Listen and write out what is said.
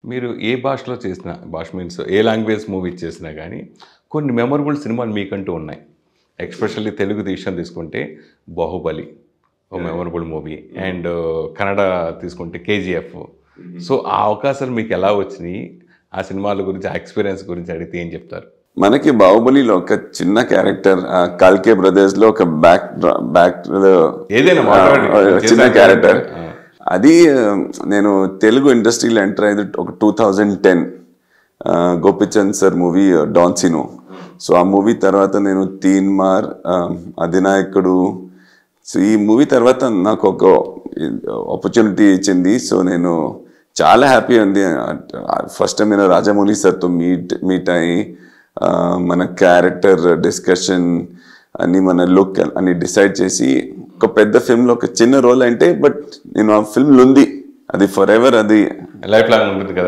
మీరు ఏ భాషలో చేసినా, భాష మీన్స్ ఏ లాంగ్వేజ్ మూవీ చేసినా గానీ, కొన్ని మెమరబుల్ సినిమాలు మీకంటూ ఉన్నాయి. ఎస్పెషల్లీ తెలుగు విషయం తీసుకుంటే 'బాహుబలి' ఓ మెమరబుల్ మూవీ. అండ్ కన్నడ తీసుకుంటే 'కేజీఎఫ్'. సో, ఆ అవకాశాలు మీకెలా వచ్చినియి? ఆ సినిమాల గురించి, ఆ ఎక్స్‌పీరియన్స్ గురించి అడిగితే ఏం చెప్తారు? మనకి 'బాహుబలిలో' ఒక చిన్న క్యారెక్టర్, 'కాల్కే బ్రదర్స్‌లో' ఒక బ్యాక్ ఏదైనా మాట్లాడండి. చిన్న క్యారెక్టర్. అది నేను తెలుగు ఇండస్ట్రీలో ఎంటర్ అయ్యేది ఒక 2010 Gopichand sir movie 'Don Seenu'. So ఆ మూవీ తర్వాత నేను 'తీన్ మార్', 'అధినాయకుడు'. సో ఈ మూవీ తర్వాత నాకు ఒక ఆపర్చునిటీ ఇచ్చింది. సో నేను చాలా హ్యాపీ ఉంది. ఫస్ట్ టైం నేను రాజమౌళి సార్తో మీట్ అయ్యి మన క్యారెక్టర్ డిస్కషన్ అని, మన లుక్ అని డిసైడ్ చేసి ఒక పెద్ద ఫిల్మ్లో ఒక చిన్న రోల్ అంటే, బట్ నేను ఆ ఫిల్మ్లో ఉంది, అది ఫర్ ఎవర్, అది లైఫ్ లాంగ్ ఉంటుంది కదా.